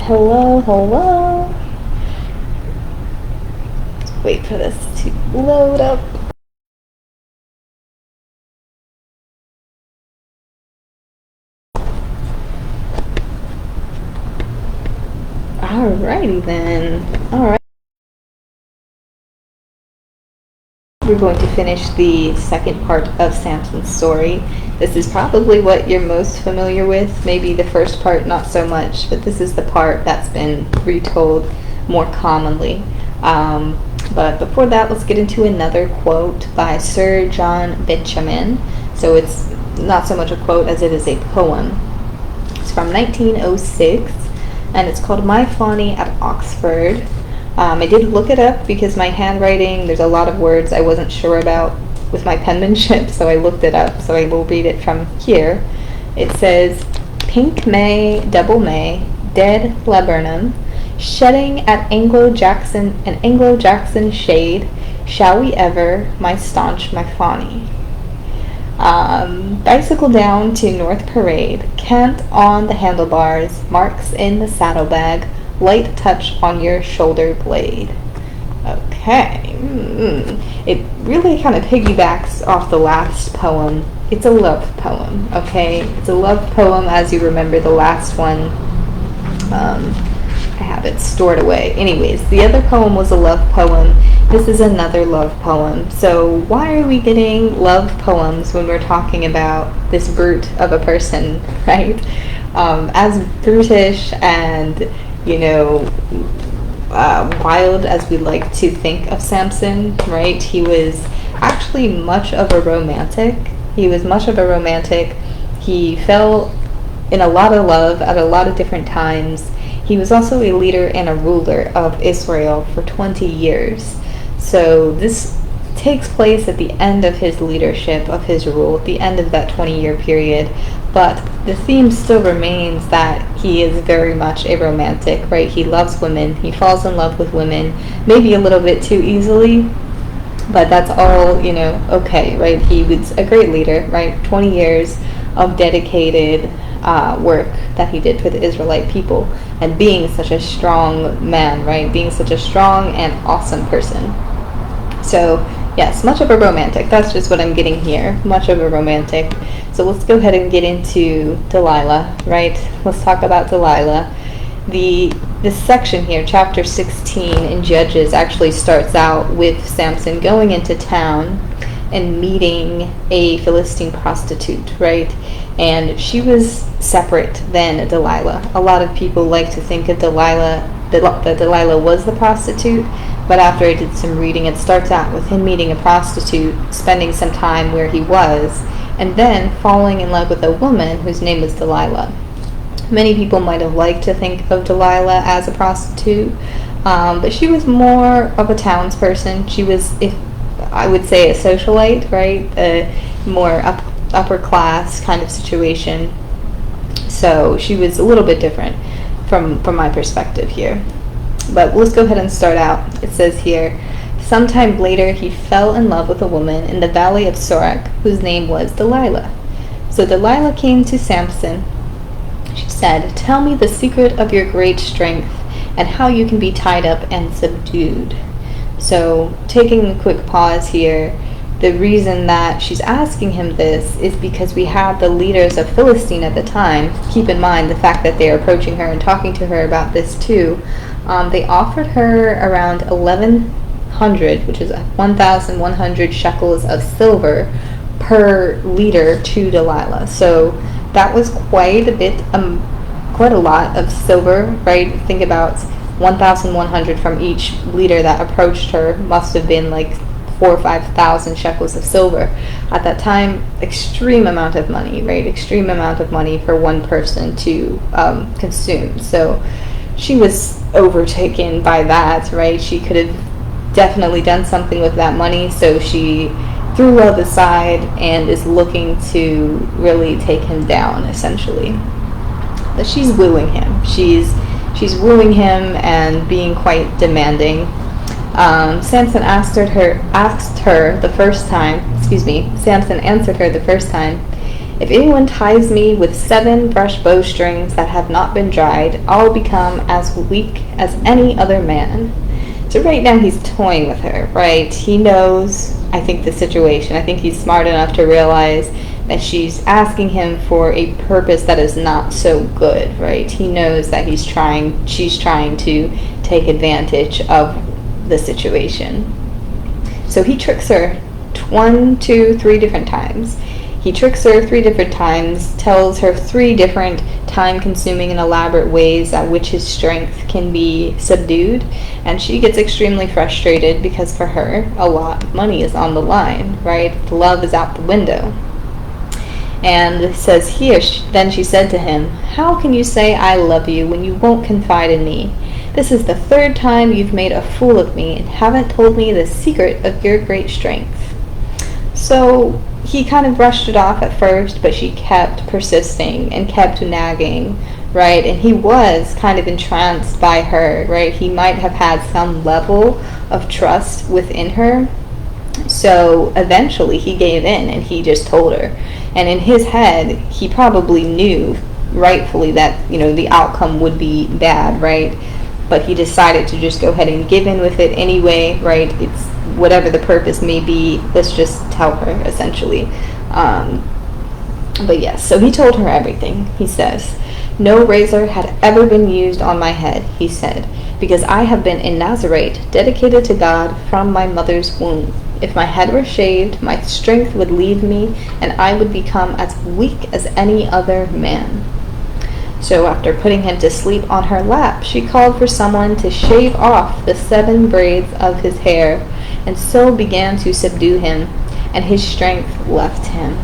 Hello, hello. Wait for this to load up. Alrighty then. Alright. We're going to finish the second part of Samson's story. This is probably what you're most familiar with. Maybe the first part not so much, but this is the part that's been retold more commonly. But before that, let's get into another quote by Sir John Benjamin. So it's not so much a quote as it is a poem. It's from 1906, and it's called My Fawney at Oxford. I did look it up because my handwriting, there's a lot of words I wasn't sure about with my penmanship, so I looked it up, so I will read it from here. It says, Pink May, double May, dead laburnum, shedding at Anglo-Jackson, an Anglo-Jackson shade, shall we ever, my staunch, my Fawney. Bicycle down to North Parade, cant on the handlebars, marks in the saddlebag, light touch on your shoulder blade. Okay. It really kind of piggybacks off the last poem. It's a love poem, okay? It's a love poem as you remember the last one. I have it stored away. Anyways, the other poem was a love poem. This is another love poem. So why are we getting love poems when we're talking about this brute of a person, right? As brutish and wild as we like to think of Samson, right? He was actually much of a romantic. He fell in a lot of love at a lot of different times. He was also a leader and a ruler of Israel for 20 years. So this takes place at the end of his leadership, of his rule, at the end of that 20-year period. But the theme still remains that he is very much a romantic, right? He loves women. He falls in love with women, maybe a little bit too easily, but that's all, okay, right? He was a great leader, right? 20 years of dedicated work that he did for the Israelite people, and being such a strong man, right? Being such a strong and awesome person. So yes, much of a romantic. That's just what I'm getting here. Much of a romantic. So let's go ahead and get into Delilah, right? Let's talk about Delilah. This section here, chapter 16 in Judges, actually starts out with Samson going into town and meeting a Philistine prostitute, right? And she was separate than Delilah. A lot of people like to think of Delilah, that Delilah was the prostitute, but after I did some reading, it starts out with him meeting a prostitute, spending some time where he was, and then falling in love with a woman whose name was Delilah. Many people might have liked to think of Delilah as a prostitute, but she was more of a townsperson. She was, if I would say, a socialite, right? A more upper class kind of situation. So she was a little bit different from my perspective here. But let's go ahead and start out. It says here, sometime later he fell in love with a woman in the Valley of Sorek whose name was Delilah. So Delilah came to Samson. She said, tell me the secret of your great strength and how you can be tied up and subdued. So taking a quick pause here, the reason that she's asking him this is because we have the leaders of Philistine at the time. Keep in mind the fact that they're approaching her and talking to her about this too. They offered her around 1,100, which is 1,100 shekels of silver per leader to Delilah. So that was quite a lot of silver, right? Think about 1,100 from each leader that approached her. Must have been like 4,000 or 5,000 shekels of silver at that time. Extreme amount of money, right? Extreme amount of money for one person to consume. So she was overtaken by that, right? She could have definitely done something with that money. So she threw love aside and is looking to really take him down, essentially. But she's wooing him. She's wooing him and being quite demanding. Samson answered her the first time. If anyone ties me with 7 fresh bowstrings that have not been dried, I'll become as weak as any other man. So right now he's toying with her, right? He knows, I think, the situation. I think he's smart enough to realize that she's asking him for a purpose that is not so good, right? He knows that she's trying to take advantage of the situation. So he tricks her 1, 2, 3 different times. He tricks her 3 different times, tells her 3 different time-consuming and elaborate ways at which his strength can be subdued, and she gets extremely frustrated because for her, a lot of money is on the line, right? Love is out the window. And it says here, then she said to him, "How can you say I love you when you won't confide in me? This is the 3rd time you've made a fool of me and haven't told me the secret of your great strength." So he kind of brushed it off at first, but she kept persisting and kept nagging, right? And he was kind of entranced by her, right? He might have had some level of trust within her. So eventually he gave in and he just told her. And in his head, he probably knew rightfully that, the outcome would be bad, right? But he decided to just go ahead and give in with it anyway, right? It's whatever the purpose may be, let's just tell her, essentially. But yes, so he told her everything. He says, "No razor had ever been used on my head," he said, "because I have been a Nazarite, dedicated to God from my mother's womb. If my head were shaved, my strength would leave me, and I would become as weak as any other man." So after putting him to sleep on her lap, she called for someone to shave off the 7 braids of his hair, and so began to subdue him, and his strength left him.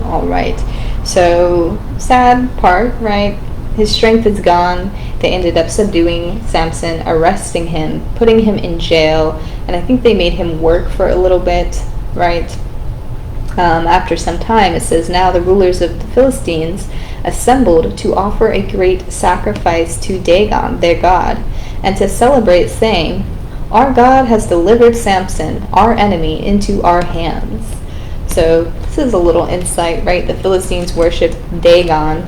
All right. So, sad part, right? His strength is gone. They ended up subduing Samson, arresting him, putting him in jail, and I think they made him work for a little bit, right? After some time, it says, "Now the rulers of the Philistines assembled to offer a great sacrifice to Dagon, their god, and to celebrate, saying, 'Our God has delivered Samson, our enemy, into our hands.'" So this is a little insight, right? The Philistines worship Dagon.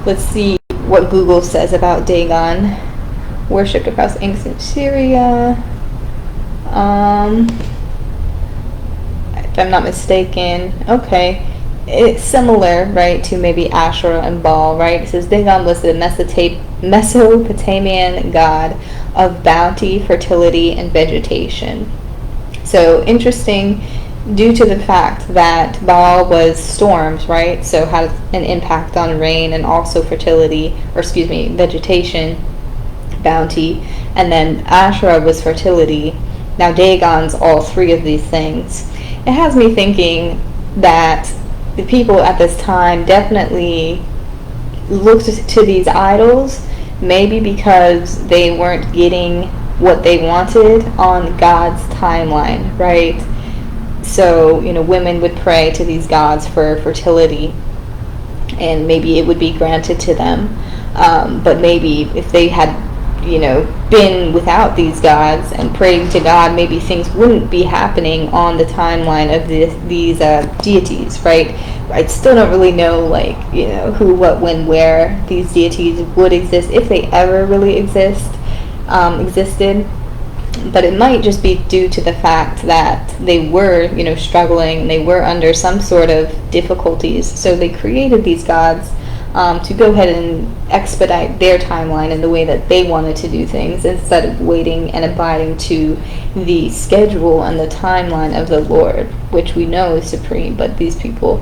Let's see what Google says about Dagon. Worshipped across ancient Syria. If I'm not mistaken. Okay. It's similar, right, to maybe Asherah and Baal, right? It says Dagon was the Mesopotamian god of bounty, fertility, and vegetation. So interesting, due to the fact that Baal was storms, right? So had an impact on rain and also fertility, vegetation, bounty, and then Asherah was fertility. Now Dagon's all 3 of these things. It has me thinking that the people at this time definitely looked to these idols, maybe because they weren't getting what they wanted on God's timeline, right? So, women would pray to these gods for fertility, and maybe it would be granted to them. But maybe if they had, been without these gods and praying to God, maybe things wouldn't be happening on the timeline of these deities, right? I still don't really know, who, what, when, where these deities would exist, if they ever really existed. But it might just be due to the fact that they were, struggling, they were under some sort of difficulties, so they created these gods to go ahead and expedite their timeline in the way that they wanted to do things, instead of waiting and abiding to the schedule and the timeline of the Lord, which we know is supreme, but these people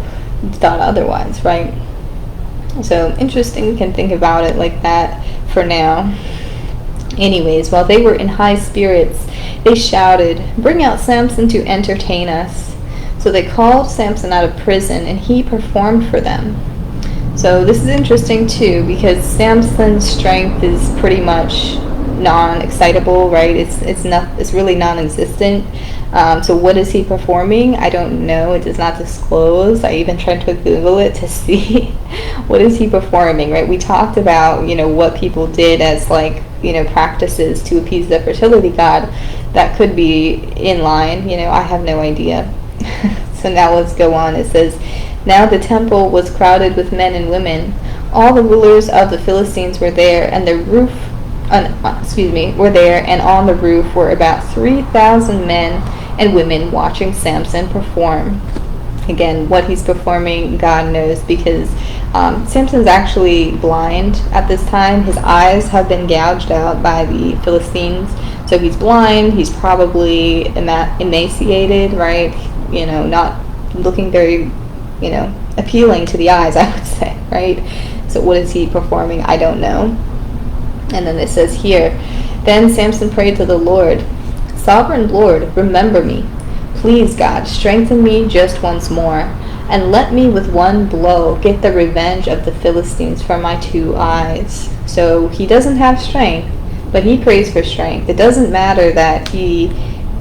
thought otherwise, right? So interesting, we can think about it like that for now. Anyways, while they were in high spirits, they shouted, "Bring out Samson to entertain us." So they called Samson out of prison, and he performed for them. So this is interesting too, because Samson's strength is pretty much non-excitable, right? It's really non-existent. So what is he performing? I don't know. It does not disclose. I even tried to Google it to see what is he performing, right? We talked about, what people did as practices to appease the fertility god. That could be in line, I have no idea. So now let's go on. It says, now the temple was crowded with men and women. All the rulers of the Philistines were there, and were there, and on the roof were about 3,000 men and women watching Samson perform. Again, what he's performing, God knows, because Samson's actually blind at this time. His eyes have been gouged out by the Philistines, so he's blind. He's probably emaciated, right? Not looking very, appealing to the eyes, I would say, right? So what is he performing? I don't know. And then it says here, then Samson prayed to the Lord, Sovereign Lord, remember me. Please, God, strengthen me just once more, and let me with one blow get the revenge of the Philistines for my 2 eyes. So he doesn't have strength, but he prays for strength. It doesn't matter that he,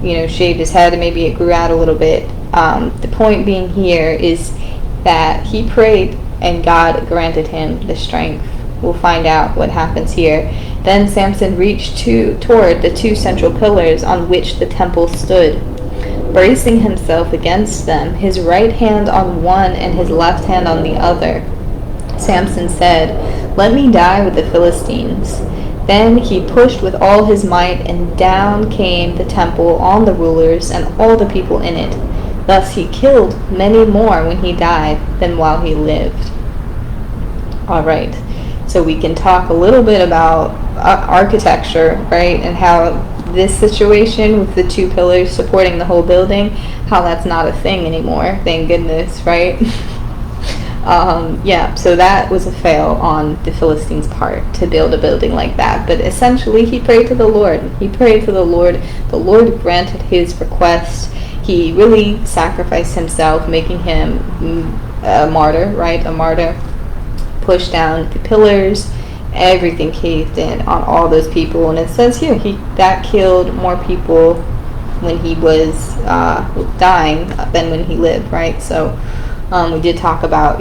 shaved his head and maybe it grew out a little bit. The point being here is that he prayed and God granted him the strength. We'll find out what happens here. Then Samson reached toward the 2 central pillars on which the temple stood, bracing himself against them, his right hand on one and his left hand on the other. Samson said, let me die with the Philistines. Then he pushed with all his might, and down came the temple on the rulers and all the people in it. Thus he killed many more when he died than while he lived. All right. So we can talk a little bit about architecture, right, and how this situation with the 2 pillars supporting the whole building, how that's not a thing anymore, thank goodness, right? So that was a fail on the Philistines' part to build a building like that. But essentially, he prayed to the Lord. He prayed to the Lord. The Lord granted his request. He really sacrificed himself, making him a martyr, right? A martyr. Pushed down the pillars, everything caved in on all those people, and it says here that killed more people when he was dying than when he lived, right? So we did talk about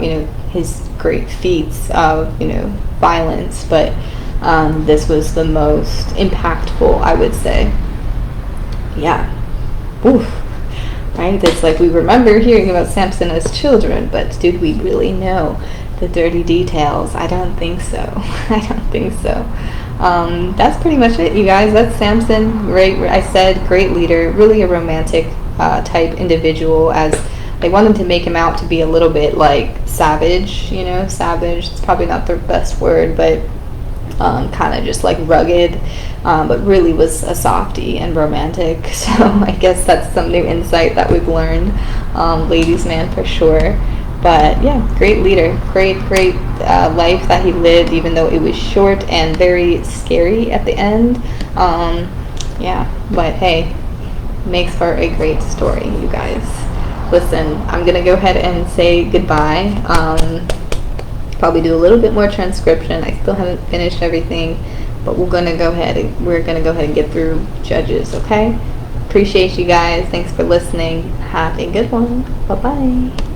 his great feats of violence, but this was the most impactful, I would say. Yeah. Oof. Right? It's like we remember hearing about Samson as children, but did we really know the dirty details? I don't think so. I don't think so. That's pretty much it, you guys. That's Samson. Great, I said, great leader, really a romantic type individual, as they wanted to make him out to be a little bit like savage, savage. It's probably not the best word, but kind of just like rugged, but really was a softie and romantic. So I guess that's some new insight that we've learned. Ladies' man for sure. But yeah, great leader, great life that he lived, even though it was short and very scary at the end. But hey, makes for a great story, you guys. Listen, I'm gonna go ahead and say goodbye. Probably do a little bit more transcription. I still haven't finished everything, but we're gonna go ahead and get through Judges. Okay? Appreciate you guys. Thanks for listening. Have a good one. Bye bye.